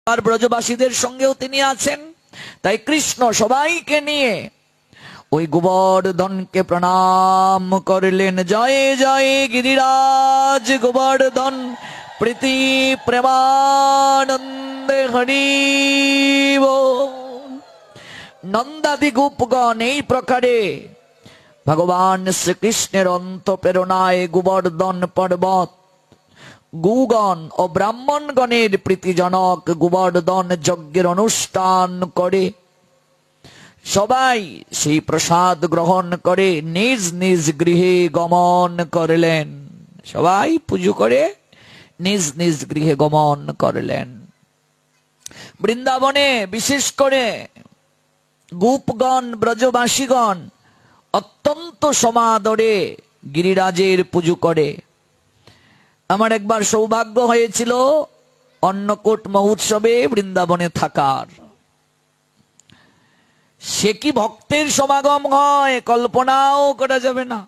আর ব্রজবাসীদের সঙ্গেও তিনি আছেন। তাই কৃষ্ণ সবাইকে নিয়ে ওই গোবর্ধনকে প্রণাম করলেন। জয় জয় গিরিরাজ গোবর্ধন প্রীতি প্রেমানন্দে হরি বল। নন্দাদি গোপগণ এই প্রকারে ভগবান শ্রীকৃষ্ণের অন্তঃপ্রেরণায় গোবর্ধন পর্বত গুগণ ও ব্রাহ্মণগণের প্রীতিজনক গোবর্ধন যজ্ঞের অনুষ্ঠান করে সবাই সেই প্রসাদ গ্রহণ করে নিজ নিজ গৃহে গমন করলেন। সবাই পুজো করে নিজ নিজ গৃহে গমন করলেন। বৃন্দাবনে বিশেষ করে গোপগণ ব্রজবাসীগণ অত্যন্ত সমাদরে গিরিরাজের পুজো করে। আমার একবার সৌভাগ্য হয়েছিল অন্নকূট মহোৎসবে বৃন্দাবনে থাকার। সে কি ভক্তের সমাগম হয় কল্পনাও করা যাবে না।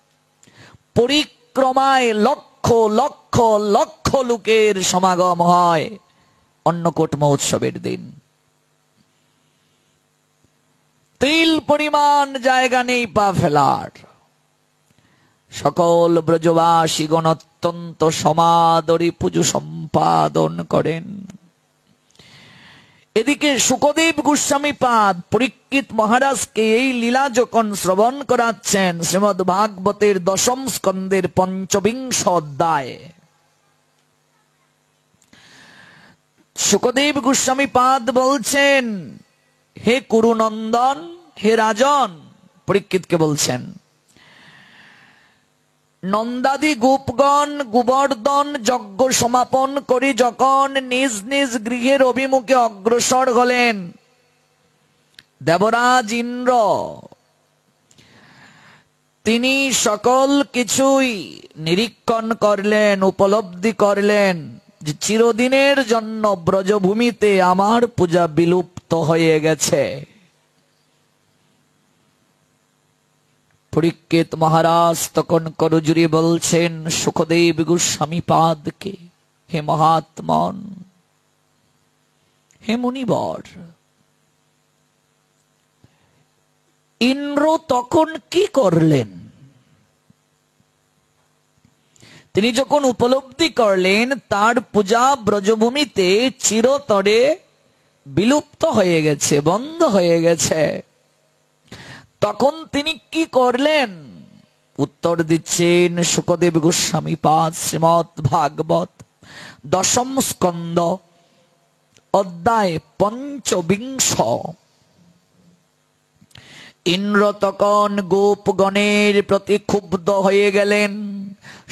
পরিক্রমায় লক্ষ লক্ষ লক্ষ লোকের সমাগম হয় অন্নকূট মহোৎসবের দিন। তিল পরিমাণ জায়গা নেই পা ফেলার। সকল ব্রজবাসীগণ অত্যন্ত সমাদরে পুজো সম্পাদন করেন। এদিকে শুকদেব গোস্বামী পাদ পরীক্ষিত মহারাজকে এই লীলা যখন শ্রবণ করাচ্ছেন শ্রীমদ্ ভাগবতের দশম স্কন্ধের ৫বিংশ অধ্যায়, শুকদেব গোস্বামী পাদ বলছেন, হে কুরুনন্দন, হে রাজন, পরীক্ষিতকে বলছেন, নন্দাদি গোপগণ গোবর্ধন যজ্ঞ সমাপন করে যখন নিজ নিজ গৃহের অভিমুখে অগ্রসর হলেন, দেবরাজ ইন্দ্র তিনি সকল কিছুই নিরীক্ষণ করলেন, উপলব্ধি করলেন যে চিরদিনের জন্য ব্রজভূমিতে আমার পূজা বিলুপ্ত হয়ে গেছে। পরীক্ষিত মহারাজ তখন করজুড়ি বলছেন শুকদেব গোস্বামী পাদকে, হে মহাত্মন, হে মুনিবর, ইন্দ্র তখন কি করলেন? তিনি যখন উপলব্ধি করলেন তার পূজা ব্রজভূমিতে চিরতরে বিলুপ্ত হয়ে গেছে, বন্ধ হয়ে গেছে, তখন তিনি কি করলেন? উত্তর দিচ্ছেন শুকদেব গোস্বামী পাদ শ্রীমদ্ ভাগবত দশম স্কন্ধ অধ্যায় ৫বিংশ। ইন্দ্র তখন গোপগণের প্রতি ক্ষুব্ধ হয়ে গেলেন।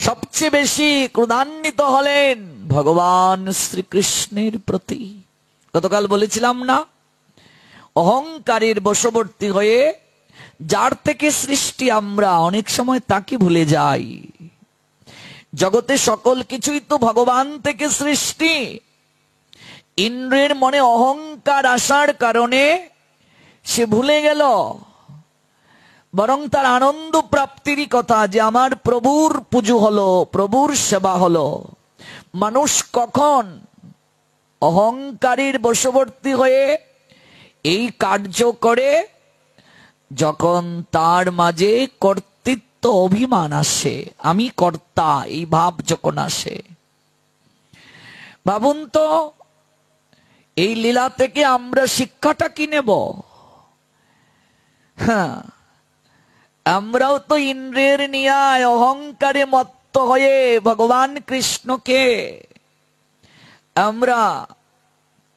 সবচেয়ে বেশি ক্রোধান্বিত হলেন ভগবান শ্রীকৃষ্ণের প্রতি। গতকাল বলেছিলাম না, অহংকারের বশবর্তী হয়ে যার থেকে সৃষ্টি আমরা অনেক সময় তাকে ভুলে যাই। জগতে সকল কিছুই তো ভগবান থেকে সৃষ্টি। ইন্দ্রের মনে অহংকার আসার কারণে সে ভুলে গেল, বরং তার আনন্দ প্রাপ্তির কথা যে আমার প্রভুর পুজো হলো, প্রভুর সেবা হলো। মানুষ কখন অহংকারীর বশবর্তী হয়ে এই কার্য করে? যখন তার মাঝে কর্তৃত্ব অভিমান আসে, আমি কর্তা এই ভাব যখন আসে। ভাবুন তো, এই লীলা থেকে আমরা শিক্ষাটা কি নেব? হ্যাঁ, আমরাও তো ইন্দ্রের নিয়ায় অহংকারে মত্ত হয়ে ভগবান কৃষ্ণকে আমরা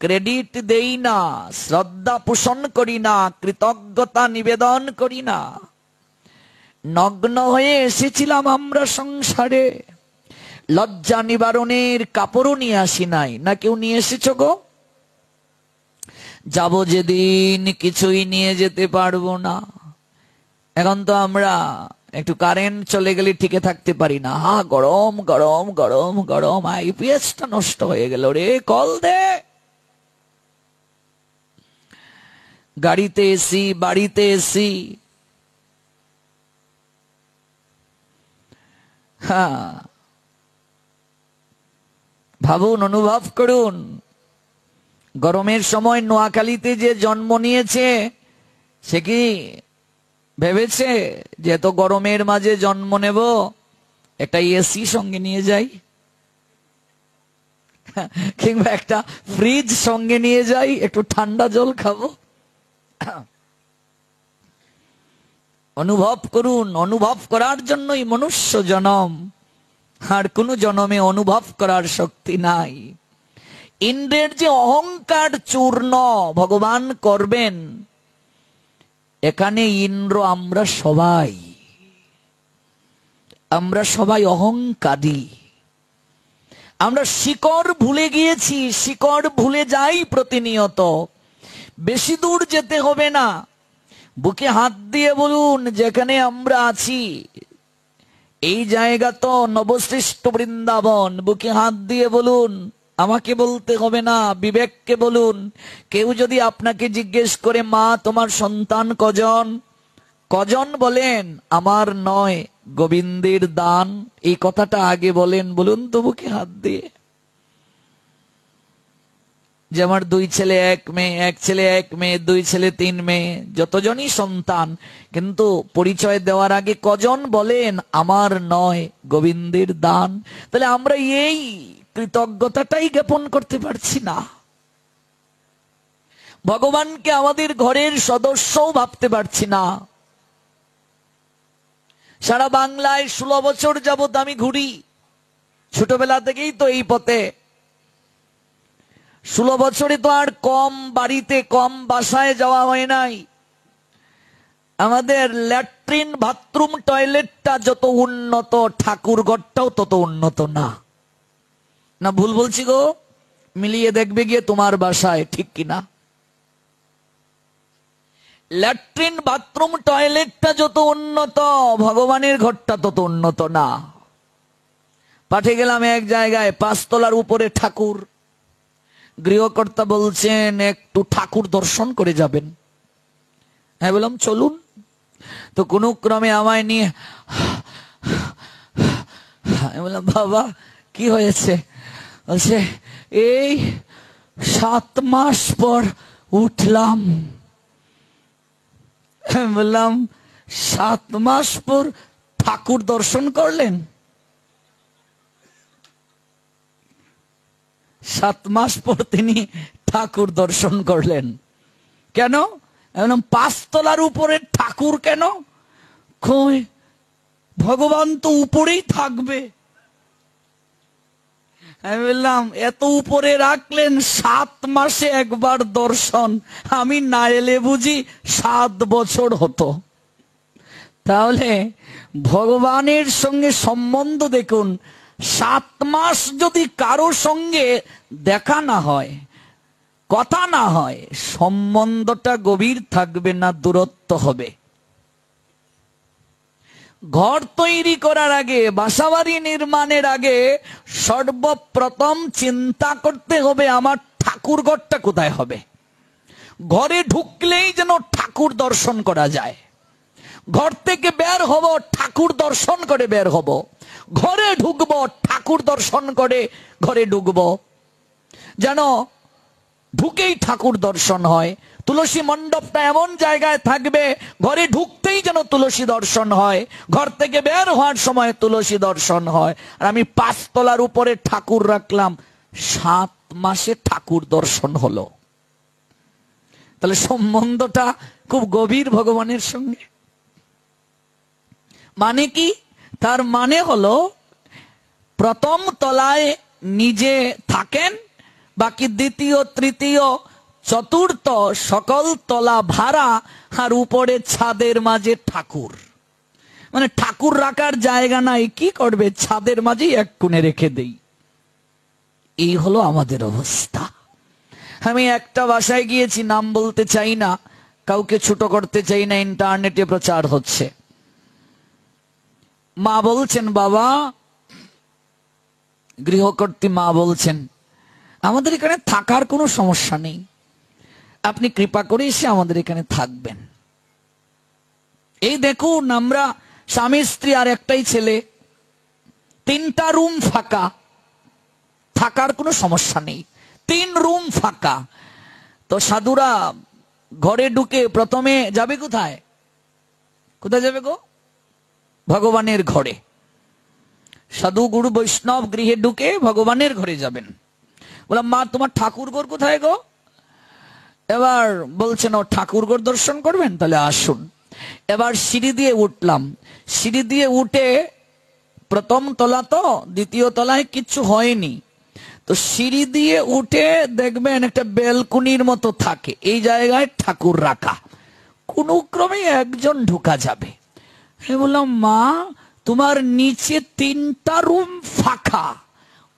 ক্রেডিট দেই না, শ্রদ্ধা পোষণ করি না, কৃতজ্ঞতা নিবেদন করি না। নগ্ন হয়ে এসেছিলাম আমরা সংসারে, লজ্জা নিবারণের কাপড়ও নিয়ে আসি নাই। না কেউ নিয়ে এসেছ গো? যাব যেদিন কিছুই নিয়ে যেতে পারবো না। এখন তো আমরা একটু কারেন্ট চলে গেলে টিকে থাকতে পারি না। হা, গরম গরম গরম গরম, আইপিএসটা নষ্ট হয়ে গেল রে, কল দে। গাড়িতে এসি, বাড়িতে এসি। হ্যাঁ, ভাবুন, অনুভব করুন, গরমের সময় নোয়াখালীতে যে জন্ম নিয়েছে সে কি ভেবেছে যে এত গরমের মাঝে জন্ম নেব, একটা এসি সঙ্গে নিয়ে যাই, কিংবা একটা ফ্রিজ সঙ্গে নিয়ে যাই, একটু ঠান্ডা জল খাবো? অনুভব করুন, অনুভব করার জন্যই মনুষ্য জনম, আর কোন জনমে অনুভব করার শক্তি নাই। ইন্দ্রের যে অহংকার চূর্ণ ভগবান করবেন, এখানে ইন্দ্র আমরা সবাই অহংকারী। আমরা শিকড় ভুলে গিয়েছি, শিকড় ভুলে যাই প্রতিনিয়ত। বেশি দূর যেতে হবে না, বুকে হাত দিয়ে বলুন যেখানে আমরা আছি এই জায়গা তো নবসৃষ্ট বৃন্দাবন। বুকে হাত দিয়ে বলুন, আমাকে বলতে হবে না, বিবেককে বলুন। কেউ যদি আপনাকে জিজ্ঞেস করে মা তোমার সন্তান কজন, কজন বলেন আমার নয় গোবিন্দের দান, এই কথাটা আগে বলেন, বলুন তো বুকে হাত দিয়ে। যে আমার 2 ছেলে 1 মেয়ে, 1 ছেলে 1 মেয়ে, 2 ছেলে 3 মেয়ে, যতজনই সন্তান, কিন্তু পরিচয় দেওয়ার আগে কজন বলেন আমার নয় গোবিন্দের দান? তাহলে আমরা এই কৃতজ্ঞতাটাই জ্ঞাপন করতে পারছি না। ভগবানকে আমাদের ঘরের সদস্যও ভাবতে পারছি না। সারা বাংলায় 16 বছর যাবত আমি ঘুরি, ছোটবেলা থেকেই তো এই পথে। 16 বছরে তো আর কম বাড়িতে, কম বাসায় যাওয়া হয় নাই। আমাদের ল্যাট্রিন, বাথরুম, টয়লেটটা যত উন্নত, ঠাকুর ঘরটাও তত উন্নত না। না ভুল বলছি গো? মিলিয়ে দেখবে গিয়ে তোমার বাসায়, ঠিক কিনা? ল্যাট্রিন, বাথরুম, টয়লেটটা যত উন্নত, ভগবানের ঘরটা তত উন্নত না। পাঠিয়ে গেলাম এক জায়গায়, 5 তলার উপরে ঠাকুর। গৃহকর্তা বলছেন একটু ঠাকুর দর্শন করে যাবেন। হ্যাঁ বললাম চলুন। তো কোন ক্রমে আমায় নিয়ে, বললাম বাবা কি হয়েছে? বলছে এই 7 মাস পর উঠলাম। বললাম 7 মাস পর ঠাকুর দর্শন করলেন? 7 মাস পর তিনি ঠাকুর দর্শন করলেন। কেন? 5 তলার উপরে ঠাকুর কেন? কই ভগবান তো উপরেই থাকবে। আমি বললাম এত উপরে রাখলেন, 7 মাসে একবার দর্শন, আমি না এলে বুঝি 7 বছর হতো। তাহলে ভগবানের সঙ্গে সম্বন্ধ দেখুন, 7 মাস যদি কারো সঙ্গে দেখা না হয়, কথা না হয়, সম্বন্ধটা গভীর থাকবে না, দূরত্ব হবে। ঘর তৈরি করার আগে, বাসাবাড়ি নির্মাণের আগে সর্বপ্রথম চিন্তা করতে হবে আমার ঠাকুর ঘরটা কোথায় হবে। ঘরে ঢুকলেই যেন ঠাকুর দর্শন করা যায়। ঘর থেকে বের হব, ঠাকুর দর্শন করে বের হব। ঘরে ঢুকবো, ঠাকুর দর্শন করে ঘরে ঢুকবো। যেন ঢুকেই ঠাকুর দর্শন হয়। তুলসী মণ্ডপটা এমন জায়গায় থাকবে, ঘরে ঢুকতেই যেন তুলসী দর্শন হয়, ঘর থেকে বের হওয়ার সময় তুলসী দর্শন হয়। আর আমি 5 তলার উপরে ঠাকুর রাখলাম, 7 মাসে ঠাকুর দর্শন হলো। তাহলে সম্বন্ধটা খুব গভীর ভগবানের সঙ্গে। মানে কি? তার মানে হলো প্রথম তলায় নিজে থাকেন, বাকি দ্বিতীয়, তৃতীয়, চতুর্থ সকল তলা ভাড়া, আর উপরে ছাদের মাঝে ঠাকুর। মানে ঠাকুর রাখার জায়গা নাই, কি করবে? ছাদের মাঝেই এক কোণে রেখে দেই। এই হলো আমাদের অবস্থা। আমি একটা বাসায় গিয়েছি, নাম বলতে চাই না, কাউকে ছোট করতে চাই না, ইন্টারনেটে প্রচার হচ্ছে। মা বলছেন, বাবা, গৃহকর্ত্রী মা বলছেন আমাদের এখানে থাকার কোনো সমস্যা নেই, আপনি কৃপা করে এসে আমাদের এখানে থাকবেন। এই দেখুন, আমরা স্বামী স্ত্রী আর একটাই ছেলে, 3টা রুম ফাঁকা, থাকার কোনো সমস্যা নেই। 3 রুম ফাঁকা, তো সাধুরা ঘরে ঢুকে প্রথমে যাবে কোথায়? কোথায় যাবে গো? ভগবানের ঘরে। সাধু গুরু বৈষ্ণব গৃহে ঢুকে ভগবানের ঘরে যাবেন। বললাম, মা তোমার ঠাকুর ঘর কোথায় গো? এবার বলছেন, ও ঠাকুর ঘর দর্শন করবেন, তাহলে আসুন। এবার সিঁড়ি দিয়ে উঠলাম। সিঁড়ি দিয়ে উঠে প্রথম তলা, তো দ্বিতীয় তলায় কিছু হয়নি, তো সিঁড়ি দিয়ে উঠে দেখবেন একটা বেলকুনির মতো থাকে, এই জায়গায় ঠাকুর রাখা, কোন ক্রমে একজন ঢোকা যাবে। আমি বললাম, মা তোমার নিচে 3টা রুম ফাঁকা,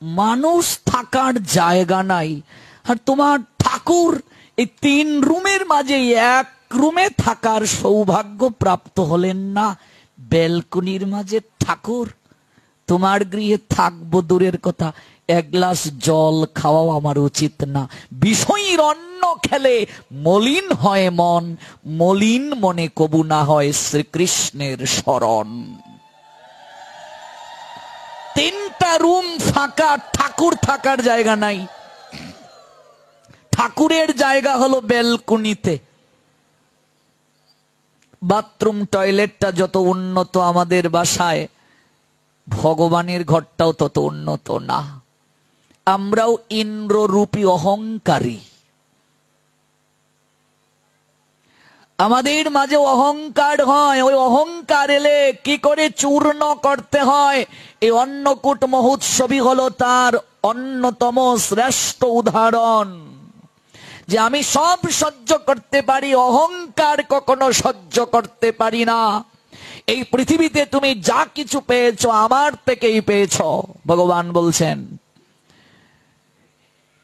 মানুষ থাকার জায়গা নাই, আর তোমার ঠাকুর এই 3 রুমের মাঝে এক রুমে থাকার সৌভাগ্য প্রাপ্ত হলেন না, বেলকুনির মাঝে ঠাকুর। তোমার গৃহে থাকবো দূরের কথা, এক গ্লাস জল খাওয়াও আমার উচিত না। বিষয়ীর অন্ন খেলে মলিন হয় মন, মলিন মনে কবু না হয় শ্রীকৃষ্ণের শরণ। 3টা রুম ফাঁকা, ঠাকুর থাকার জায়গা নাই। ঠাকুরের জায়গা হলো বেলকুনিতে। বাথরুম টয়লেটটা যত উন্নত আমাদের বাসায়, ভগবানের ঘরটাও তত উন্নত না। আমরাও ইন্দ্ররূপী অহংকারী, আমাদের মাঝে অহংকার হয়। ওই অহংকার এলে কি করে চূর্ণ করতে হয়, এই অন্নকূট মহোৎসবই হলো তার অন্যতম শ্রেষ্ঠ উদাহরণ। যে আমি সব সহ্য করতে পারি, অহংকার কখনো সহ্য করতে পারি না। এই পৃথিবীতে তুমি যা কিছু পেয়েছো আমার থেকেই পেয়েছো। ভগবান বলছেন,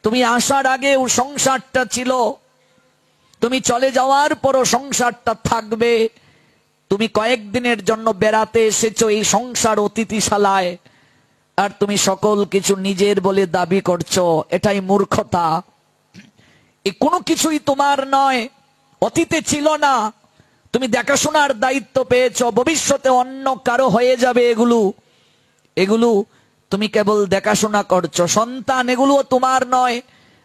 তুমি আসার আগেও সংসারটা ছিল, তুমি চলে যাওয়ার পরও সংসারটা থাকবে। তুমি কয়েকদিনের জন্য বেড়াতে এসেছো এই সংসার অতিথিশালায়, আর তুমি সকল কিছু নিজের বলে দাবি করছো, এটাই মূর্খতা। এই কোনো কিছুই তোমার নয়, অতীতে ছিল না। তুমি দেখাশোনার দায়িত্ব পেয়েছো, ভবিষ্যতে অন্য কারো হয়ে যাবে। এগুলো তুমি কেবল দেখাশোনা করছো। সন্তান, এগুলো তোমার নয়,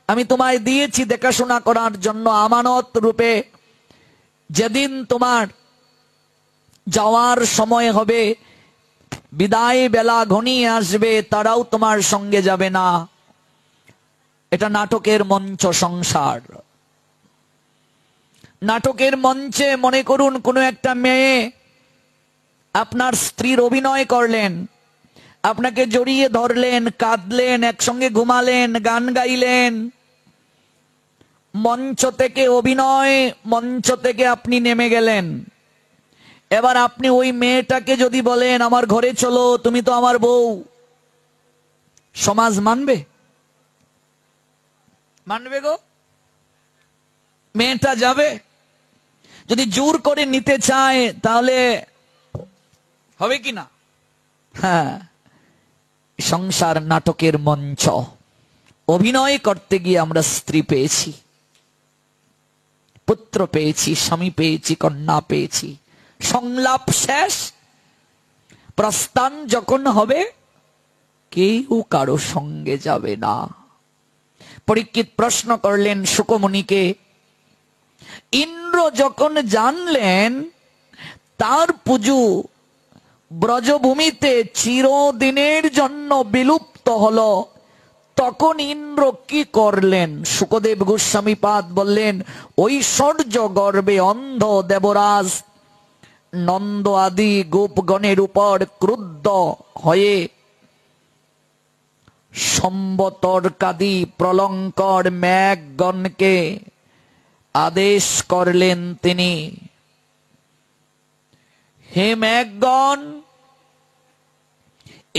আমি তোমায় দিয়েছি দেখাশোনা করার জন্য আমানত রূপে। যেদিন তোমার যাওয়ার সময় হবে, বিদায় বেলা ঘনিয়ে আসবে, তারাও তোমার সঙ্গে যাবে না। এটা নাটকের মঞ্চ সংসার। নাটকের মঞ্চে মনে করুন কোনো একটা মেয়ে আপনার স্ত্রীর অভিনয় করলেন, আপনাকে জড়িয়ে ধরলেন, কাঁদলেন, একসঙ্গে ঘুমালেন, গান গাইলেন। মঞ্চ থেকে অভিনয়, মঞ্চ থেকে আপনি নেমে গেলেন। এবার আপনি ওই মেয়েটাকে যদি বলেন, আমার ঘরে চলো, তুমি তো আমার বউ, সমাজ মানবে? মানবে গো? মেয়েটা যাবে? যদি জোর করে নিতে চায় তাহলে হবে কি না? হ্যাঁ, সংসার নাটকের মঞ্চ। অভিনয় করতে গিয়ে আমরা স্ত্রী পেয়েছি, পুত্র পেয়েছি, স্বামী পেয়েছি, কন্যা পেয়েছি। সংলাপ শেষ, প্রস্থান যখন হবে, কেউ কারো সঙ্গে যাবে না। পরীক্ষিত প্রশ্ন করলেন শুকমুনিকে, ইন্দ্র যখন জানলেন তার পুজো ব্রজভূমিতে চিরদিনের জন্য বিলুপ্ত হলো, তখন ইন্দ্র কি করলেন? শুকদেব গোস্বামী পাদ বললেন, ঐশ্বর্য গর্বে অন্ধ দেবরাজ নন্দ আদি গোপগণের উপর ক্রুদ্ধ হয়ে সম্বতর্কাদি প্রলঙ্কর মেঘগণকে আদেশ করলেন তিনি, হে মেঘগণ,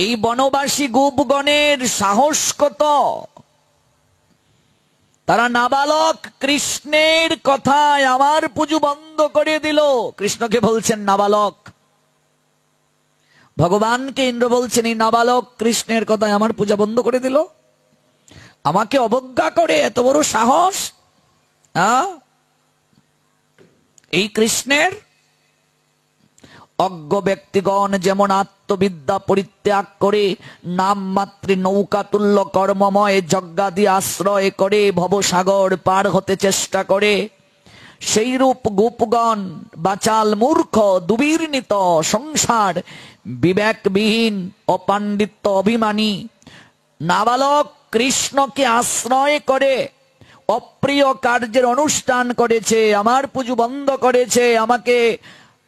এই বনবাসী গোপগণের সাহস কত! তারা নাবালক কৃষ্ণের কথায় আমার পুজো বন্ধ করে দিল। কৃষ্ণকে বলছেন নাবালক, ভগবানকে ইন্দ্র বলছেন এই নাবালক কৃষ্ণের কথায় আমার পূজা বন্ধ করে দিল, আমাকে অবজ্ঞা করে, এত বড় সাহস এই কৃষ্ণের! অজ্ঞ ব্যক্তিগণ যেমন আত্মবিদ্যা পরিত্যাগ করে নামমাত্রে নৌকা তুল্য কর্মময় যজ্ঞাদি আশ্রয় করে ভবসাগর পার হতে চেষ্টা করে, সেইরূপ গোপগণ বাচাল মূর্খ দুর্বিনীত সংসার বিবেকবিহীন অপাণ্ডিত্য অভিমানী নাবালক কৃষ্ণকে আশ্রয় করে অপ্রিয় কার্যের অনুষ্ঠান করেছে, আমার পুজো বন্ধ করেছে, আমাকে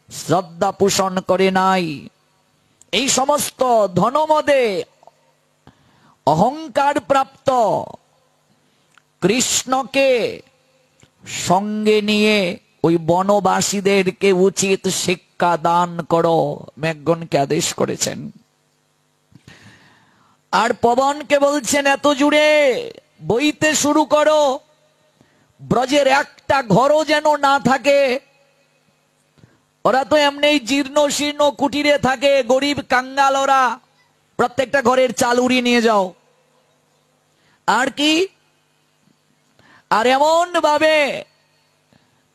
শ্রদ্ধা পোষণ করে নাই। এই সমস্ত ধনমদে অহংকার প্রাপ্ত কৃষ্ণকে সঙ্গে নিয়ে ওই বনবাসীদেরকে উচিত শিক্ষা দান করো, মেঘগণকে আদেশ করেছেন। আর পবনকে বলছেন এত জুড়ে বইতে শুরু করো, ব্রজের একটা ঘরও যেন না থাকে। ওরা তো এমনি জীর্ণ শীর্ণ কুটিরে থাকে, গরিব কাঙ্গাল ওরা, প্রত্যেকটা ঘরের চাল উড়িয়ে নিয়ে যাও। আর কি, আর এমন ভাবে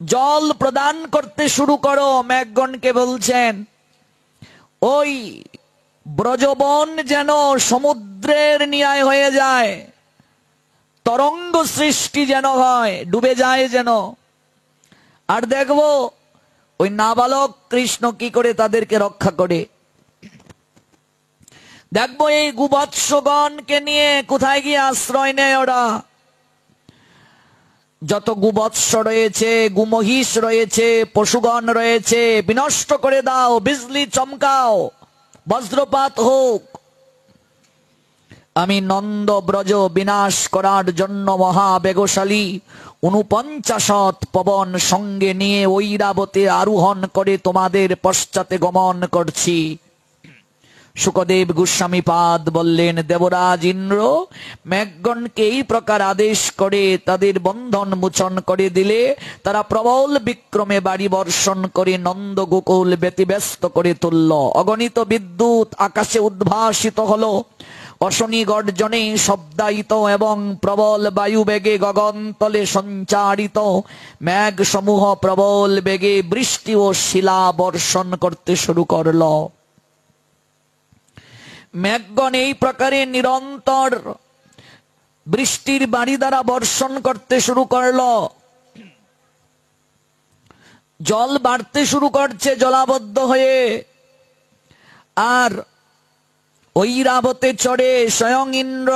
জল প্রদান করতে শুরু করো। মেঘগণকে বলছেন ওই ব্রজবন যেন সমুদ্রের ন্যায় হয়ে যায়, তরঙ্গ সৃষ্টি যেন হয়, ডুবে যায় যেন। আর দেখবো ওই নাবালক কৃষ্ণ কি করে তাদেরকে রক্ষা করে। দেখবো এই গুবৎসগণকে নিয়ে কোথায় গিয়ে আশ্রয় নেয় ওরা। যত গুবৎস রয়েছে, গুমহিষ রয়েছে, পশুগণ রয়েছে, বিনষ্ট করে দাও, বিজলি চমকাও, বজ্রপাত হোক। আমি নন্দ ব্রজ বিনাশ করার জন্য মহাবেগশালী 49 পবন সঙ্গে নিয়ে ঐরাবতে আরোহণ করে তোমাদের পশ্চাতে গমন করছি। শুকদেব গোস্বামী পাদ বললেন, দেবরাজ ইন্দ্র মেঘগণকে এই প্রকার আদেশ করে তাদের বন্ধন মোচন করে দিলে তারা প্রবল বিক্রমে বাড়ি বর্ষণ করে নন্দ গোকুল ব্যতিব্যস্ত করে তুলল। অগণিত বিদ্যুৎ আকাশে উদ্ভাসিত হলো, অশনি গর্জনে শব্দায়িত এবং প্রবল বায়ু বেগে গগনতলে সঞ্চারিত মেঘ সমূহ প্রবল বেগে বৃষ্টি ও শিলা বর্ষণ করতে শুরু করল। মেঘগণ এই প্রকারে নিরন্তর বৃষ্টির বাড়ি দ্বারা বর্ষণ করতে শুরু করল। জল বাড়তে শুরু করছে জলাবদ্ধ হয়ে। আর ঐরাবতে চড়ে স্বয়ং ইন্দ্র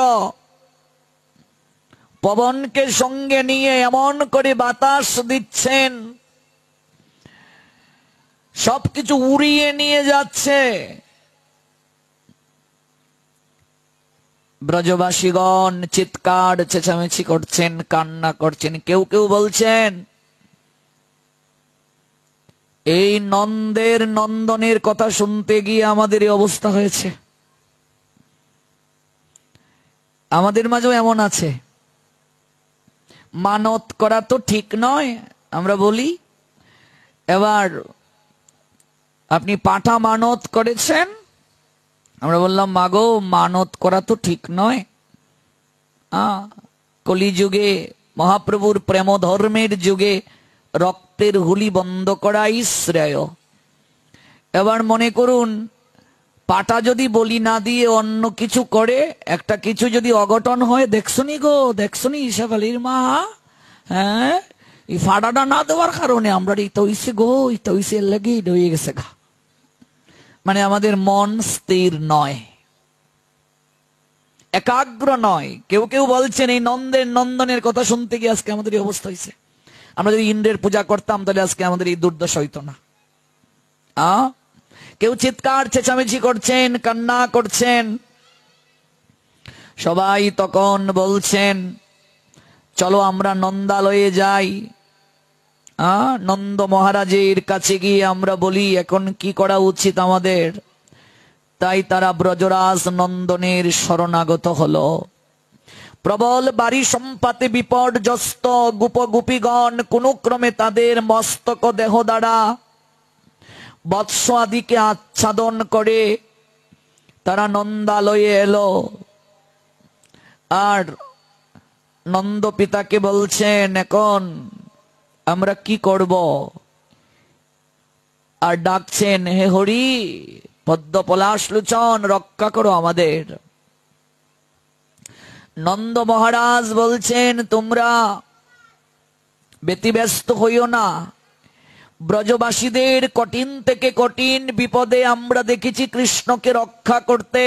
পবনকে সঙ্গে নিয়ে এমন করে বাতাস দিচ্ছেন, সবকিছু উড়িয়ে নিয়ে যাচ্ছে। ব্রজবাসীগণ চিৎকার চেঁচামেচি করছেন, কান্না করছেন। কেউ কেউ বলছেন এই নন্দের নন্দনের কথা শুনতে গিয়ে আমাদের এই অবস্থা হয়েছে। আমাদের মাঝেও এমন আছে, মানত করা তো ঠিক নয় আমরা বলি। এবার আপনি পাঁঠা মানত করেছেন, আমরা বললাম মাগো মানত করা তো ঠিক নয়। কলিযুগে মহাপ্রভুর প্রেম ধর্মের যুগে রক্তের হুলি বন্ধ করাই শ্রেয়। এবার মনে করুন পাটা যদি বলি না দিয়ে অন্য কিছু করে, একটা কিছু যদি অঘটন হয়, দেখছনি গো দেখছনি ঈশা আলীর মা, হ্যাঁ এই ফাড়াটা না দেওয়ার কারণে আমরা এই তৈছে গো এই তৈছে লেগেই হয়ে গেছে গা। মানে আমাদের মন স্থির নয়, একাগ্র নয়। কেউ কেউ বলছেন এই নন্দের নন্দনের কথা শুনতে গিয়ে আজকে আমাদের এই অবস্থা হয়েছে। আমরা যদি ইন্দ্রের পূজা করতাম তাহলে আজকে আমাদের এই দুর্দশা হইতো না। কেউ চিৎকার চেঁচামেচি করছেন, কান্না করছেন। সবাই তখন বলছেন চলো আমরা নন্দালয়ে যাই, নন্দ মহারাজের কাছে গিয়ে আমরা বলি এখন কি করা উচিত আমাদের। তাই তারা ব্রজরাজ নন্দনের শরণাগত হলো। প্রবল বাড়ি সম্পাতে বিপর্যস্ত গোপগোপীগণ কোন ক্রমে তাদের মস্তক দেহ দ্বারা বৎস আদিকে আচ্ছাদন করে তারা নন্দালয়ে এলো। আর নন্দ পিতাকে বলছেন এখন আমরা কি করব। আর ডাকছেন, হে হরি, পদ্ম পলাশ লোচন, রক্ষা করো আমাদের। নন্দ মহারাজ বলছেন, তোমরা ব্যতিব্যস্ত হইও না, ব্রজবাসীদের কঠিন থেকে কঠিন বিপদে আমরা দেখেছি কৃষ্ণকে রক্ষা করতে।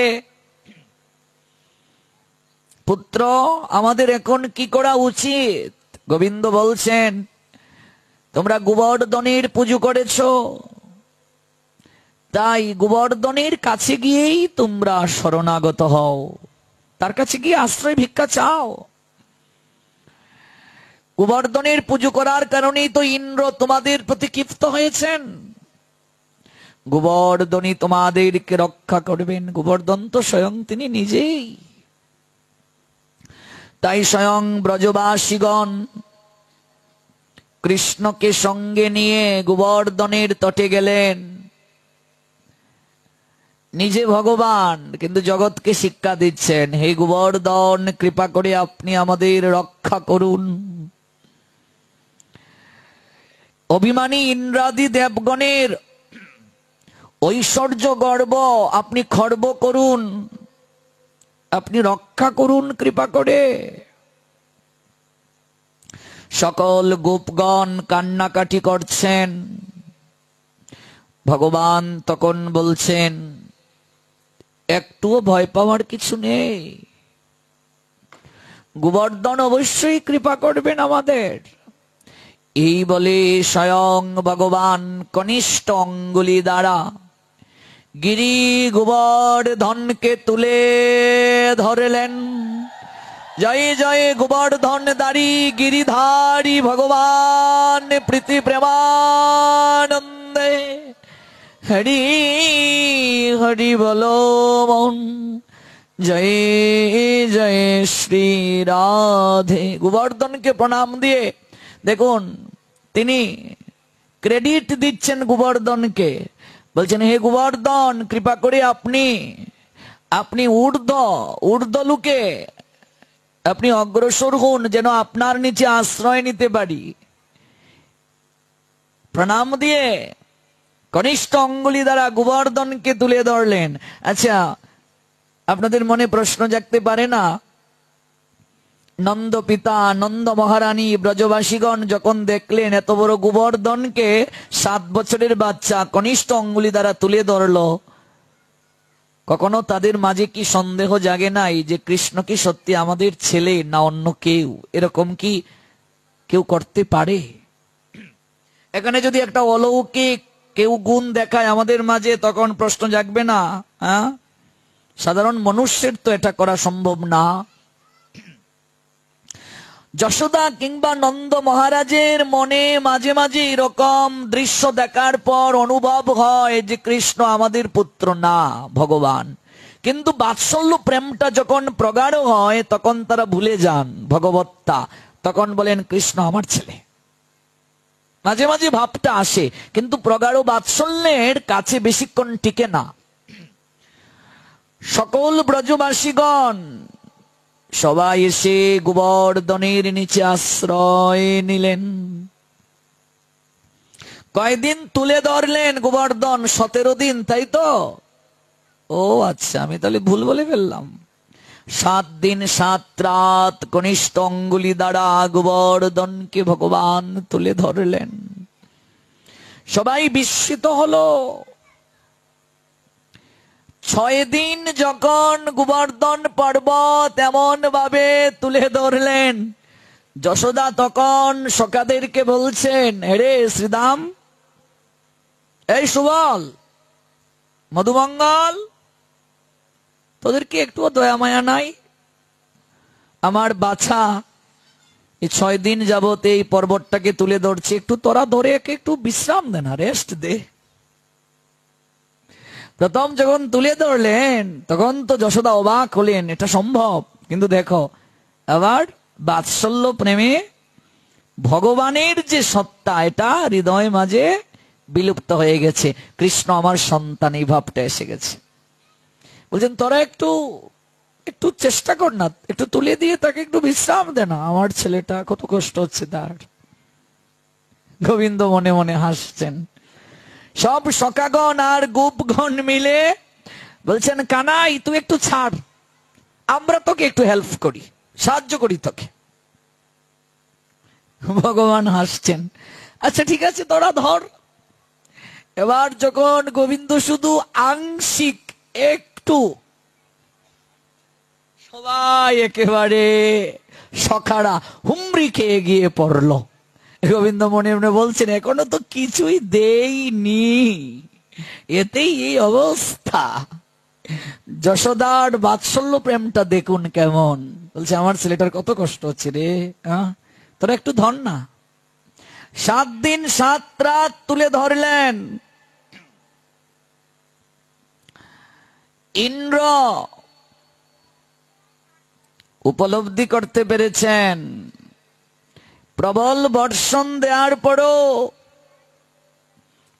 পুত্র, আমাদের এখন কি করা উচিত? গোবিন্দ বলছেন, তোমরা গোবর্ধনের পুজো করেছ, তাই গোবর্ধনের কাছে গিয়েই তোমরা শরণাগত হও, তার কাছে গিয়ে আশ্রয় ভিক্ষা চাও। গোবর্ধনের পুজো করার কারণেই তো ইন্দ্র তোমাদের প্রতি ক্ষিপ্ত হয়েছেন। গোবর্ধনই তোমাদেরকে রক্ষা করবেন। গোবর্ধন তো স্বয়ং তিনি নিজেই। তাই স্বয়ং ব্রজবাসীগণ কৃষ্ণকে সঙ্গে নিয়ে গোবর্ধনের তটে গেলেন। নিজে ভগবান, কিন্তু জগৎকে শিক্ষা দিচ্ছেন, হে গোবর্ধন, কৃপা করে আপনি আমাদের রক্ষা করুন। অভিমানী ইন্দ্রাদি দেবগণের ঐশ্বর্য গর্ব আপনি খর্ব করুন, আপনি রক্ষা করুন কৃপা করে। সকল গোপগণ কান্নাকাটি করছেন। ভগবান তখন বলছেন, একটুও ভয় পাওয়ার কিছু নেই, গোবর্ধন অবশ্যই কৃপা করবেন আমাদের। এই বলে স্বয়ং ভগবান কনিষ্ঠ অঙ্গুলি দ্বারা গিরি গোবর্ধনকে তুলে ধরলেন। জয় জয় গোবর্ধন দারি গিরিধারী ভগবান প্রীতি প্রেমানন্দে। হরি হরি বলো মন, জয় জয় শ্রী রাধে। গোবর্ধনকে প্রণাম দিয়ে দেখুন তিনি ক্রেডিট দিচ্ছেন গোবর্ধনকে, বলছেন, হে গোবর্ধন, কৃপা করে আপনি ঊর্ধ্বলোকে আপনি অগ্রসর হন, যেন আপনার নিচে আশ্রয় নিতে পারি। প্রণাম দিয়ে কনিষ্ঠ অঙ্গুলি দ্বারা গোবর্ধনকে তুলে ধরলেন। আচ্ছা, আপনাদের মনে প্রশ্ন জাগতে পারে না, নন্দ পিতা, নন্দ মহারানী, ব্রজবাসীগণ যখন দেখলেন এত বড় গোবর্ধনকে 7 বছরের বাচ্চা কনিষ্ঠ অঙ্গুলি দ্বারা তুলে ধরলো, কখনো তাদের মাঝে কি সন্দেহ জাগে নাই যে কৃষ্ণ কি সত্যি আমাদের ছেলে না অন্য কেউ? এরকম কি কেউ করতে পারে? এখানে যদি একটা অলৌকিক কেউ গুণ দেখায় আমাদের মাঝে, তখন প্রশ্ন জাগবে না? সাধারণ মানুষের তো এটা করা সম্ভব না। যশোদা কিংবা নন্দ মহারাজের মনে মাঝে মাঝে এরকম দৃশ্য দেখার পর অনুভব হয় যে কৃষ্ণ আমাদের পুত্র না, ভগবান। কিন্তু বাৎসল্য প্রেমটা যখন প্রগাঢ় হয় তখন তারা ভুলে যান ভগবত্তা, তখন বলেন কৃষ্ণ আমার ছেলে। মাঝে মাঝে ভাবটা আসে, কিন্তু প্রগাঢ় বাৎসল্যের কাছে বেশিক্ষণ টিকে না। সকল ব্রজবাসীগণ সবাই এসে গোবর্ধনের নিচে আশ্রয় নিলেন। কয়দিন তুলে ধরলেন গোবর্ধন? 17 দিন, তাই তো? ও আচ্ছা, আমি তাহলে ভুল বলে ফেললাম। 7 দিন 7 রাত কনিষ্ঠ অঙ্গুলি দ্বারা গোবর্ধনকে ভগবান তুলে ধরলেন। সবাই বিস্মিত হলো। 6 দিন যখন গোবর্ধন পর্বত এমন ভাবে তুলে ধরলেন, যশোদা তখন সখাদেরকে বলছেন, রে শ্রীদাম, এই সুবল, মধুমঙ্গল, তোদের কি একটুও দয়া মায়া নাই? আমার বাছা এই 6 দিন যাবত এই পর্বতটাকে তুলে ধরছে, একটু তোরা ধরে একে একটু বিশ্রাম দে না, রেস্ট দে। প্রথম যখন তুলে ধরলেন তখন তো যশোদা অবাক হলেন, এটা সম্ভব? কিন্তু দেখো, আবার বাৎসল্য প্রেমে ভগবানের যে সত্তা, এটা হৃদয় মাঝে বিলুপ্ত হয়ে গেছে। কৃষ্ণ আমার সন্তান, এই ভাবটা এসে গেছে। বলছেন, তোরা একটু একটু চেষ্টা কর না, একটু তুলে দিয়ে তাকে একটু বিশ্রাম দে না, আমার ছেলেটা কত কষ্ট হচ্ছে তার। গোবিন্দ মনে মনে হাসছেন। সব সখাগণ আর গোপগণ মিলে বলছেন, কানাই তুই একটু ছাড়, আমরা তোকে একটু হেল্প করি, সাহায্য করি তোকে। ভগবান হাসছেন, আচ্ছা ঠিক আছে তোরা ধর। এবার যখন গোবিন্দ শুধু আংশিক একটু, সবাই একেবারে সখারা হুমড়ি খেয়ে গিয়ে পড়ল। গোবিন্দ মনে মনে বলছেন, এখনো তো কিছুই দেইনি, এতেই এই অবস্থা। যশোদার বাৎসল্য প্রেমটা দেখুন কেমন। বলছে, আমার ছেলেটার কত কষ্ট হচ্ছে রে, তোরা একটু ধর না। 7 দিন 7 রাত তুলে ধরলেন। ইন্দ্র উপলব্ধি করতে পেরেছেন, প্রবল বর্ষণ দেওয়ার পরও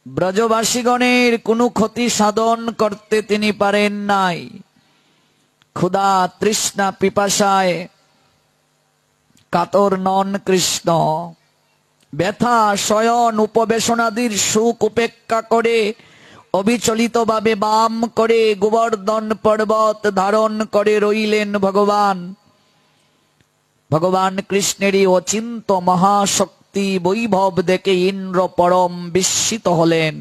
ব্রজবাসীগণের কোনো ক্ষতি সাধন করতে তিনি পারেন নাই। ক্ষুধা তৃষ্ণা পিপাসায় কাতর নন কৃষ্ণ। ব্যথা শয়ন উপবেশনাদির সুখ উপেক্ষা করে অবিচলিত ভাবে বাম করে গোবর্ধন পর্বত ধারণ করে রইলেন ভগবান। ভগবান কৃষ্ণেরই অচিন্ত মহাশক্তি বৈভব দেখে ইন্দ্র পরম বিস্মিত হলেন।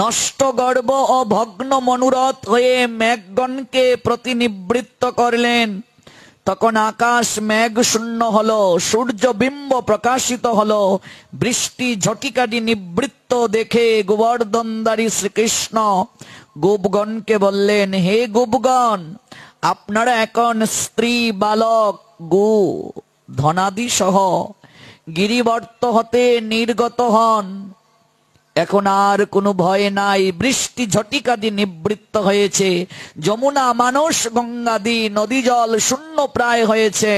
নষ্ট গর্ব ও ভগ্ন মনোরথ হয়ে মেঘগণকে প্রতিনিবৃত্ত করলেন। তখন আকাশ মেঘ শূন্য হলো, সূর্য বিম্ব প্রকাশিত হলো, বৃষ্টি ঝটিকাটি নিবৃত্ত দেখে গোবর্ধনধারী শ্রীকৃষ্ণ গোপগণকে বললেন, হে গোপগণ, আপনারা এখন স্ত্রী বালক গো ধনাদি সহ গিরিবর্ত হতে নির্গত হন। এখন আর কোনো ভয় নাই, বৃষ্টি ঝটিকাদি নিবৃত্ত হয়েছে, যমুনা মানস গঙ্গাদি নদী জল শূন্য প্রায় হয়েছে।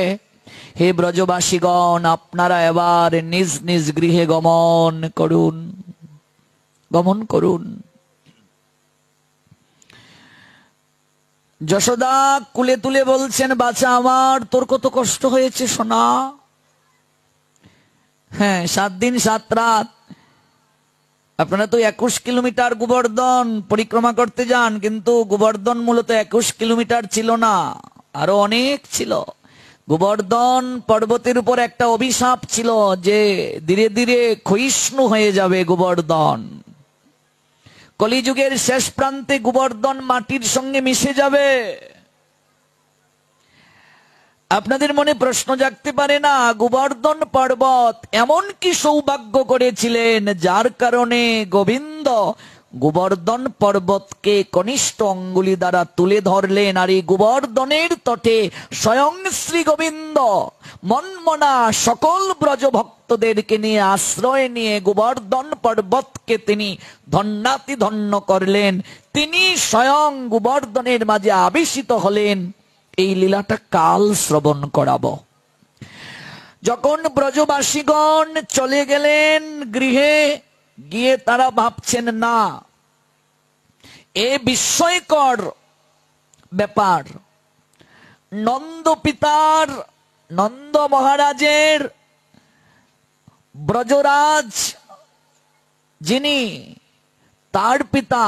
হে ব্রজবাসীগণ, আপনারা এবার নিজ নিজ গৃহে গমন করুন, গমন করুন। যশোদা কুলে তুলে বলছেন, বাছা আমার, তোর কত কষ্ট হয়েছে সোনা। হ্যাঁ, 7 দিন 7 রাত আপনারা তো 21 কিলোমিটার গোবর্ধন পরিক্রমা করতে যান, কিন্তু গোবর্ধন মূলত 21 কিলোমিটার ছিল না, আরো অনেক ছিল। গোবর্ধন পর্বতের উপর একটা অভিশাপ ছিল যে ধীরে ধীরে ক্ষয়িষ্ণু হয়ে যাবে গোবর্ধন। কলিযুগের শেষ প্রান্তে গোবর্ধন মাটির সঙ্গে মিশে যাবে। আপনাদের মনে প্রশ্ন জাগতে পারে না, গোবর্ধন পর্বত এমন কি সৌভাগ্য করেছিলেন যার কারণে গোবিন্দ গোবর্ধন পর্বতকে কনিষ্ঠ অঙ্গুলি দ্বারা তুলে ধরলেন, আর এই গোবর্ধনের তটে স্বয়ং শ্রী গোবিন্দ মনমনা সকল ব্রজ ভক্তদেরকে নিয়ে আশ্রয় নিয়ে গোবর্ধন পর্বতকে তিনি ধন্যাতি ধন্য করলেন। তিনি স্বয়ং গোবর্ধনের মাঝে আবিষ্কৃত হলেন। এই লীলাটা কাল শ্রবণ করাবো। যখন ব্রজবাসীগণ চলে গেলেন গৃহে, গিয়ে তারা ভাবছেন, না, এ বিস্ময়কর ব্যাপার। নন্দ পিতার, নন্দ মহারাজের ব্রজরাজ যিনি, তার পিতা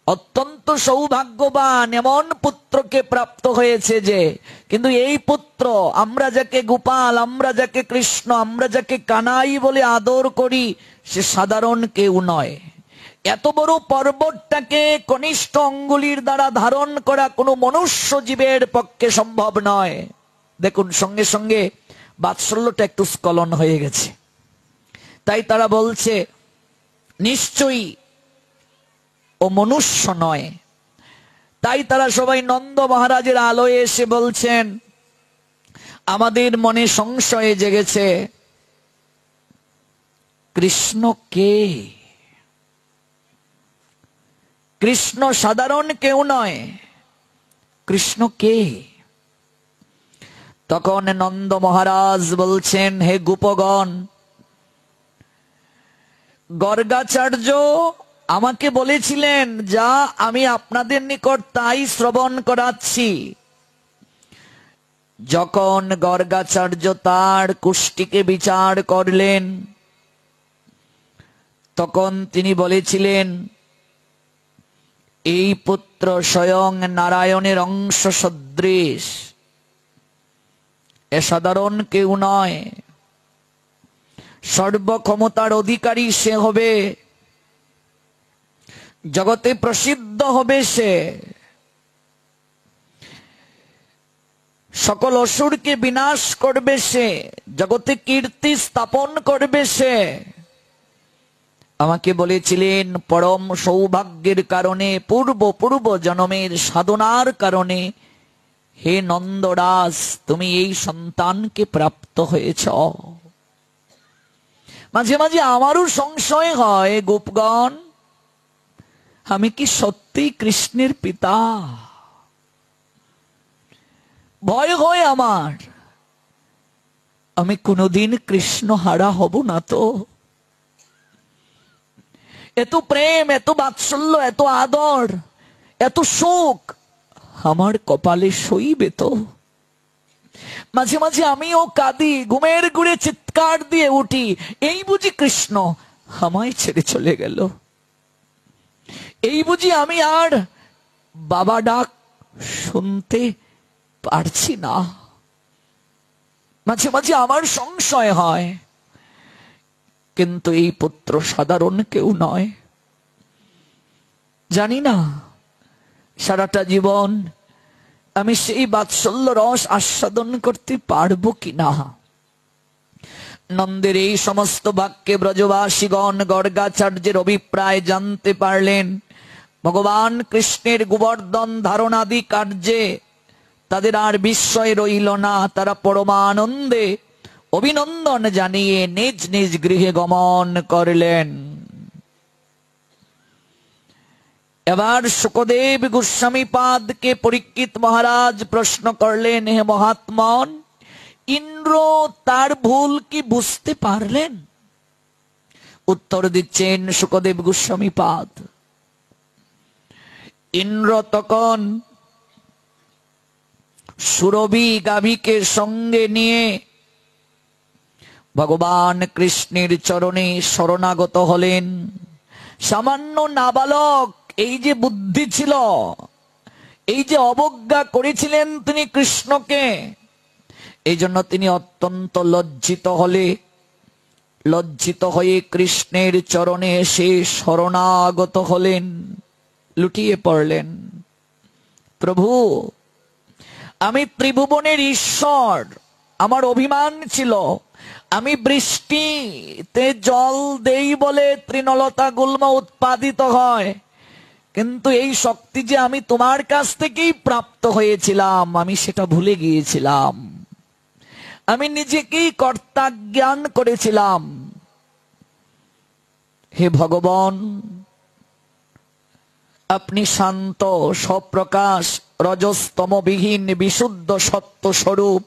অত্যন্ত সৌভাগ্যবান, এমন পুত্রকে প্রাপ্ত হয়েছে যে, কিন্তু এই পুত্র, আমরা যাকে গোপাল, আমরা যাকে কৃষ্ণ, আমরা যাকে কানাই বলে আদর করি, সে সাধারণ কেউ নয়। এত বড় পর্বতটাকে কনিষ্ঠ অঙ্গুলির দ্বারা ধারণ করা কোনো মনুষ্য জীবের পক্ষে সম্ভব নয়। দেখুন, সঙ্গে সঙ্গে বাৎসল্যটা একটু স্খলন হয়ে গেছে। তাই তারা বলছে, নিশ্চয়ই ও মনুষ্য নয়। তাই তারা সবাই নন্দ মহারাজের আলোয় এসে বলছেন, আমাদের মনে সংশয় জেগেছে, কৃষ্ণ কে? কৃষ্ণ সাধারণ কেউ নয়, কৃষ্ণ কে? তখন নন্দ মহারাজ বলছেন, হে গোপগণ, গর্গাচার্য আমাকে বলেছিলেন, যা আমি আপনাদের নিকট তাই শ্রবণ করাচ্ছি। যখন গর্গাচার্য তার কুষ্টিকে বিচার করলেন, তখন তিনি বলেছিলেন, এই পুত্র স্বয়ং নারায়ণের অংশ সদৃশ, এ সাধারণ কেউ নয়, সর্বক্ষমতার অধিকারী সে হবে, জগতে প্রসিদ্ধ হবে সে, সকল অসুরকে বিনাশ করবে সে, জগতে কীর্তি স্থাপন করবে সে। আমাকে বলেছিলেন পরম সৌভাগ্যের কারণে, পূর্ব জন্মের সাধনার কারণে হে নন্দরাজ তুমি এই সন্তানকে প্রাপ্ত হয়েছ। মাঝে মাঝে আমারও সংশয় হয়, গোপগণ আমি কি সত্যি কৃষ্ণের পিতা? ভয় হয় আমার, আমি কোনোদিন কৃষ্ণ হারা হব না তো? এত প্রেম, এত বাৎসল্য, এত আদর, এত সুখ আমার কপালে সইবে তো? মাঝে মাঝে আমিও কাঁদি, ঘুমের ঘুরে চিৎকার দিয়ে উঠি, এই বুঝি কৃষ্ণ আমায় ছেড়ে চলে গেল? এই বুঝি আমি আর বাবা ডাক শুনতে পারছি না? মাঝে মাঝে আমার সংশয় হয়। কিন্তু এই পুত্র সাধারণ কেউ নয়। জানি না সারাটা জীবন আমি সেই বাৎসল্য রস আস্বাদন করতে পারবো কিনা। নন্দের এই সমস্ত বাক্যে ব্রজবাসীগণ গর্গাচার্যের অভিপ্রায় জানতে পারলেন। ভগবান কৃষ্ণের গোবর্ধন ধারণাদি কার্যে তাদের আর বিস্ময় রইল না। তারা পরমানন্দে অভিনন্দন জানিয়ে নিজ নিজ গৃহে গমন করলেন। এবার শুকদেব গোস্বামীপাদকে পরীক্ষিত মহারাজ প্রশ্ন করলেন, হে মহাত্মন, ইন্দ্র তার ভুল কি বুঝতে পারলেন? উত্তর দিচ্ছেন শুকদেব গোস্বামীপাদ, ইন্দ্র তখন সুরভি গাভীকে সঙ্গে নিয়ে ভগবান কৃষ্ণের চরণে শরণাগত হলেন। সামান্য নাবালক, এই যে বুদ্ধি ছিল, এই যে অবজ্ঞা করেছিলেন তিনি কৃষ্ণকে, এই জন্য তিনি অত্যন্ত লজ্জিত হয়ে কৃষ্ণের চরণে এসে শরণাগত হলেন, লুটিয়ে পড়লেন। প্রভু, আমি ত্রিভুবনের ঈশ্বর, আমার অভিমান ছিল, আমি বৃষ্টিতে জল দেই বলে তৃণলতা গুল্ম উৎপাদিত হয়, কিন্তু এই শক্তি যে আমি তোমার কাছ থেকেই প্রাপ্ত হয়েছিলাম আমি সেটা ভুলে গিয়েছিলাম। আমি নিজেকেই কর্তা জ্ঞান করেছিলাম। হে ভগবান, আপনি শান্ত, সপ্রকাশ, রজস্তমবিহীন বিশুদ্ধ সত্য স্বরূপ।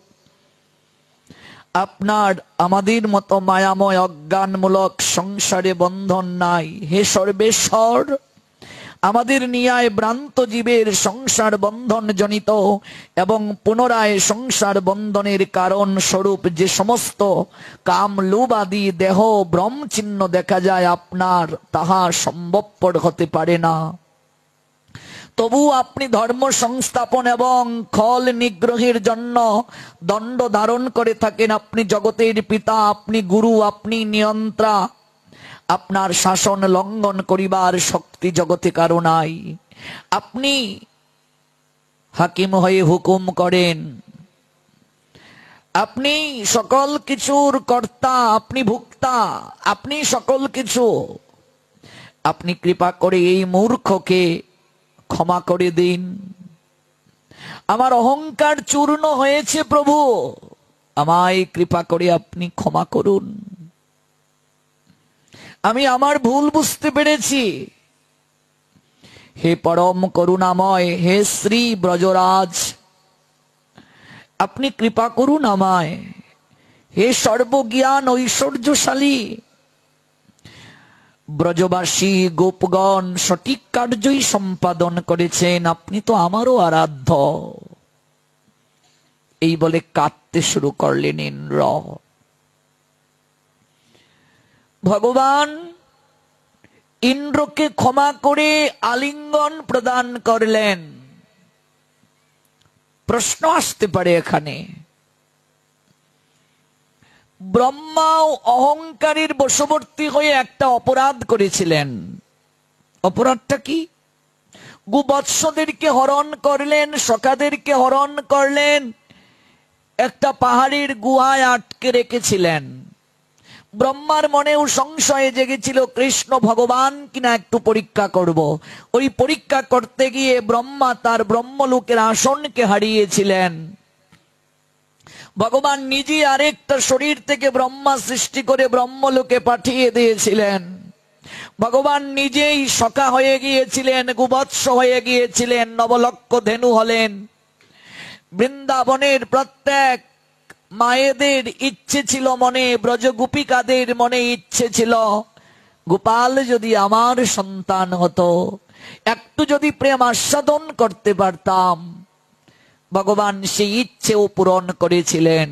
আপনার আমাদের মতো মায়াময় অজ্ঞানমূলক সংসারে বন্ধন নাই। হে সর্বেশ্বর, আমাদের নিয়ায় ভ্রান্ত জীবের সংসার বন্ধন জনিত এবং পুনরায় সংসার বন্ধনের কারণ স্বরূপ যে সমস্ত কাম লোভ আদি দেহ ভ্রমচিহ্ন দেখা যায়, আপনার তাহা সম্ভবপর হতে পারে না। তবু আপনি ধর্ম সংস্থাপন এবং খল নিগ্রহের জন্য দণ্ড ধারণ করে থাকেন। আপনি জগতের পিতা, আপনি গুরু, আপনি নিয়ন্ত্রা। আপনার শাসন লঙ্ঘন করিবার শক্তি জগতে কারো নাই। আপনি হাকিম হয়ে হুকুম করেন, আপনি সকল কিছুর কর্তা, আপনি ভোক্তা, আপনি সকল কিছু। আপনি কৃপা করে এই মূর্খকে ক্ষমা করে দিন। আমার অহংকার চূর্ণ হয়েছে প্রভু, আমায় কৃপা করে আপনি ক্ষমা করুন। আমি আমার ভুল বুঝতে পেরেছি। হে পরম করুণাময়, হে শ্রী ব্রজরাজ, আপনি কৃপা করুন আমায়। হে সর্বজ্ঞান ঐশ্বর্যশালী, ব্রজবাসী গোপগণ সঠিক কার্যই সম্পাদন করেছেন, আপনি তো আমারও আরাধ্য। এই বলে কাঁদতে শুরু করলেন ইন্দ্র। ভগবান ইন্দ্রকে ক্ষমা করে আলিঙ্গন প্রদান করলেন। প্রশ্ন আসতে পারে এখানে, ব্রহ্মাও অহংকারীর বশবর্তী হয়ে একটা অপরাধ করেছিলেন। অপরাধটা কি? গোবৎসদেরকে হরণ করলেন, সখাদেরকে হরণ করলেন, একটা পাহাড়ের গুহায় আটকে রেখেছিলেন। ব্রহ্মার মনেও সংশয়ে জেগেছিল কৃষ্ণ ভগবান কিনা একটু পরীক্ষা করব। ওই পরীক্ষা করতে গিয়ে ব্রহ্মা তার ব্রহ্মলোকের আসনকে হারিয়েছিলেন। ভগবান নিজে আরেকটা শরীর থেকে ব্রহ্মা সৃষ্টি করে ব্রহ্মলোকে পাঠিয়ে দিয়েছিলেন। ভগবান নিজেই সখা হয়ে গিয়েছিলেন, গোবৎস হয়ে গিয়েছিলেন, নবলক্ষ ধেনু হলেন। বৃন্দাবনের প্রত্যেক মায়েদের ইচ্ছে ছিল মনে, ব্রজ গোপিকাদের মনে ইচ্ছে ছিল, গোপাল যদি আমার সন্তান হতো, একটু যদি প্রেম আস্বাদন করতে পারতাম। ভগবান সেই ইচ্ছেও পূরণ করেছিলেন।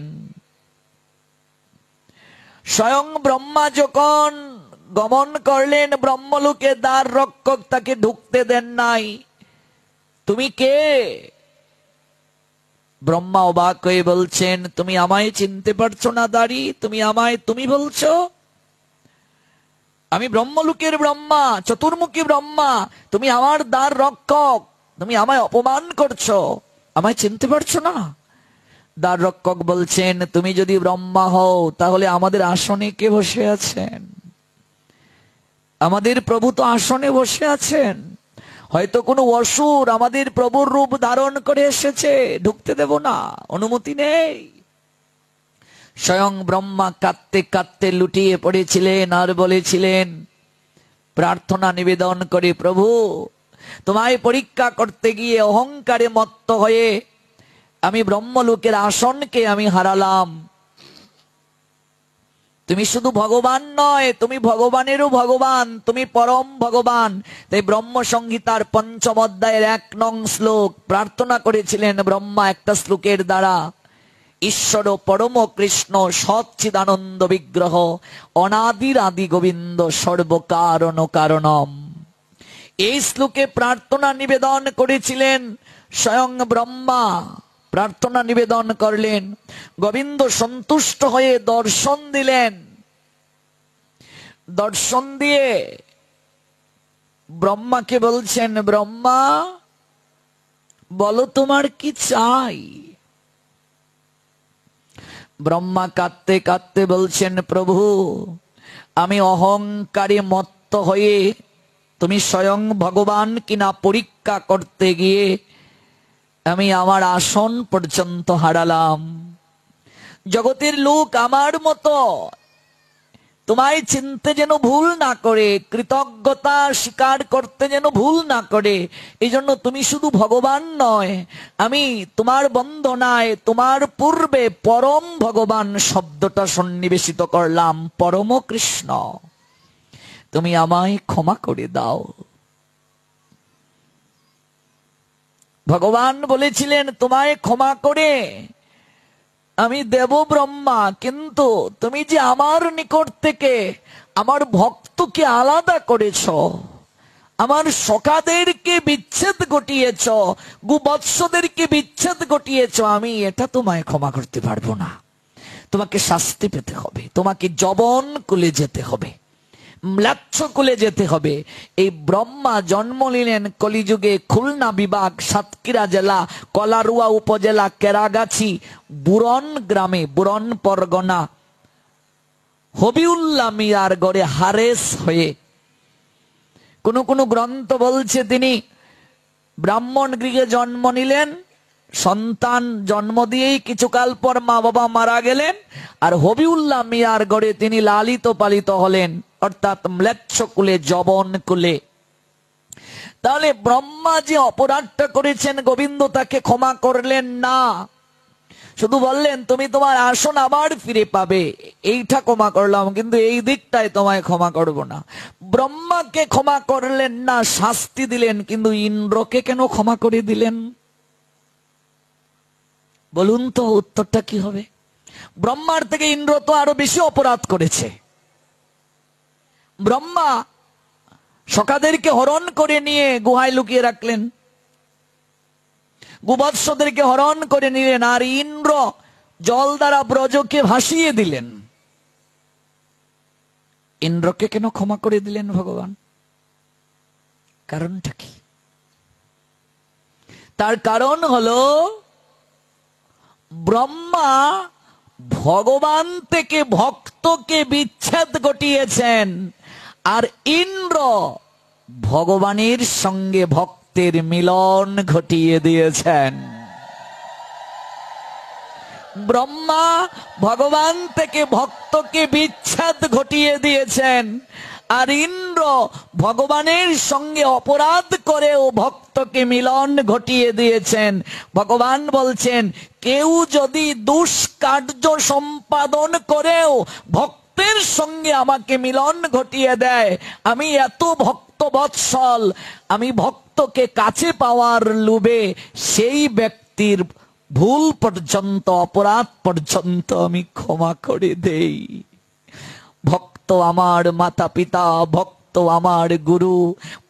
স্বয়ং ব্রহ্মা যখন গমন করলেন ব্রহ্মলোকে, দ্বার রক্ষক তাকে ঢুকতে দেন নাই। তুমি কে? ব্রহ্মা অবাক হয়ে বলছেন, তুমি আমায় চিনতে পারছো না দাঁড়ি? তুমি আমায় তুমি বলছো? আমি ব্রহ্মলোকের ব্রহ্মা, চতুর্মুখী ব্রহ্মা, তুমি আমার দ্বার রক্ষক, তুমি আমায় অপমান করছো, আমায় চিনতে পারছো না? দ্বার রক্ষক বলছেন, তুমি যদি ব্রহ্মা হও তাহলে আমাদের আসনে কে বসে আছেন? আমাদের প্রভু তো আসনে বসে আছেন। হয়তো কোনো অসুর আমাদের প্রভুর রূপ ধারণ করে এসেছে, ঢুকতে দেব না, অনুমতি নেই। স্বয়ং ব্রহ্মা কাঁদতে কাঁদতে লুটিয়ে পড়েছিলেন আর বলেছিলেন, প্রার্থনা নিবেদন করে, প্রভু তোমায় পরীক্ষা করতে গিয়ে অহংকারে মত্ত হয়ে আমি ব্রহ্মলোকের আসনকে আমি হারালাম। তুমি শুধু ভগবান নয়, তুমি ভগবানেরও ভগবান, তুমি পরম ভগবান। তাই ব্রহ্ম সংহিতার ৫ম অধ্যায়ের ১ নং শ্লোক প্রার্থনা করেছিলেন ব্রহ্মা একটা শ্লোকের দ্বারা, ঈশ্বর পরম কৃষ্ণ সচ্চিদানন্দ বিগ্রহ অনাদির আদি গোবিন্দ সর্বকারণ কারণম। এই শ্লোকে প্রার্থনা নিবেদন করেছিলেন স্বয়ং ব্রহ্মা। প্রার্থনা নিবেদন করলেন, গোবিন্দ সন্তুষ্ট হয়ে দর্শন দিলেন। দর্শন দিয়ে ব্রহ্মাকে বলছেন, ব্রহ্মা বলো তোমার কি চাই? ব্রহ্মা কাঁদতে কাঁদতে বলছেন, প্রভু আমি অহংকারে মত্ত হয়ে তুমি স্বয়ং ভগবান কিনা পরীক্ষা করতে গিয়ে আমি আমার আসন পর্যন্ত হারালাম। জগতের লোক আমার মতো তোমায় চিনতে যেন ভুল না করে, কৃতজ্ঞতা স্বীকার করতে যেন ভুল না করে। এই জন্য তুমি শুধু ভগবান নয়, আমি তোমার বন্দনায় তোমার পূর্বে পরম ভগবান শব্দটা সন্নিবেশিত করলাম, পরম কৃষ্ণ, তুমি আমায় ক্ষমা করে দাও। ভগবান বলেছিলেন, তোমায় ক্ষমা করে আমি দেব ব্রহ্মা, কিন্তু তুমি যে আমার নিকট থেকে আমার ভক্তকে আলাদা করেছ, আমার সখাদেরকে বিচ্ছেদ ঘটিয়েছ, গোবৎসদেরকে বিচ্ছেদ ঘটিয়েছ, আমি এটা তোমায় ক্ষমা করতে পারবো না। তোমাকে শাস্তি পেতে হবে, তোমাকে যবন কুলে যেতে হবে, ম্লাচ্ছ কুলে যেতে হবে। এই ব্রহ্মা জন্ম নিলেন কলিযুগে খুলনা বিভাগ, সাতক্ষীরা জেলা, কলারুয়া উপজেলা, কেরাগাছি বুরন গ্রামে, বুরন পরগনা, হবিউল্লাহ মিয়ার গড়ে হারেস হয়ে। কোন কোন গ্রন্থ বলছে তিনি ব্রাহ্মণ গৃহে জন্ম নিলেন, সন্তান জন্ম দিয়েই কিছুকাল পর মা বাবা মারা গেলেন, আর হবিউল্লাহ মিয়ার গড়ে তিনি লালিত পালিত হলেন, অর্থাৎ ম্লেচ্ছ কুলে, যবন কুলে। তাহলে ব্রহ্মা যে অপরাধটা করেছেন গোবিন্দ তাকে ক্ষমা করলেন না, শুধু বললেন তুমি তোমার আসন আবার ফিরে পাবে, এইটা ক্ষমা করলাম, কিন্তু এই দিকটায় তোমায় ক্ষমা করব না। ব্রহ্মাকে ক্ষমা করলেন না, শাস্তি দিলেন, কিন্তু ইন্দ্রকে কেন ক্ষমা করে দিলেন? বলুন তো উত্তরটা কি হবে? ব্রহ্মার থেকে ইন্দ্র তো আরো বেশি অপরাধ করেছে। ব্রহ্মা সখাদেরকে হরণ করে নিয়ে গুহায় লুকিয়ে রাখলেন, গোবৎসদেরকে হরণ করে নিলেন, আর ইন্দ্র জল দ্বারা ব্রজকে ভাসিয়ে দিলেন। ইন্দ্রকে কেন ক্ষমা করে দিলেন ভগবান? কারণটা কি? তার কারণ হলো ব্রহ্মা ভগবান থেকে ভক্তকে বিচ্ছেদ ঘটিয়েছেন, আর ইন্দ্র ভগবানের সঙ্গে ভক্তের মিলন ঘটিয়ে দিয়েছেন। ব্রহ্মা ভগবান থেকে ভক্তকে বিচ্ছেদ ঘটিয়ে দিয়েছেন, আর ইন্দ্র ভগবানের সঙ্গে অপরাধ করেও ভক্তকে মিলন ঘটিয়ে দিয়েছেন। ভগবান বলছেন, কেউ যদি দুষ্কার্য সম্পাদন করেও ভক্তের সঙ্গে আমাকে মিলন ঘটিয়ে দেয়, আমি এত ভক্ত বৎসল, আমি ভক্তকে কাছে পাওয়ার লোভে সেই ব্যক্তির ভুল পর্যন্ত, অপরাধ পর্যন্ত আমি ক্ষমা করে দেই। ভক্ত আমার মাতা পিতা, ভক্ত আমার গুরু,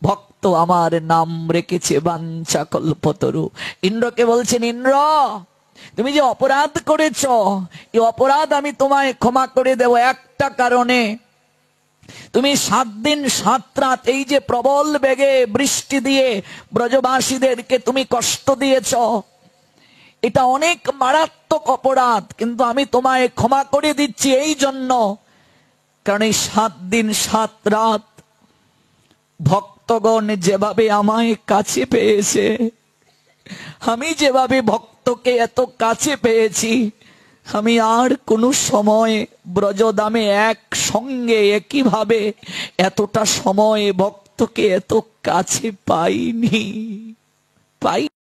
ভক্ত আমার নাম রেখেছে বাঞ্ছা কল্পতরু। ইন্দ্রকে বলছেন, ইন্দ্র তুমি যে অপরাধ করেছ, এই অপরাধ আমি তোমায় ক্ষমা করে দেব একটা কারণে। তুমি 7 দিন 7 রাত এই যে প্রবল বেগে বৃষ্টি দিয়ে ব্রজবাসীদেরকে তুমি কষ্ট দিয়েছ, এটা অনেক মারাত্মক অপরাধ, কিন্তু আমি তোমায় ক্ষমা করে দিচ্ছি এই জন্য, কারণ এই 7 দিন 7 রাত ভক্তগণ যেভাবে আমায় কাছে পেয়েছে, আমি যেভাবে ভক্তকে এত কাছে পেয়েছি, আমি আর কোন সময় ব্রজধামে একসঙ্গে একইভাবে এতটা সময় ভক্তকে এত কাছে পাইনি।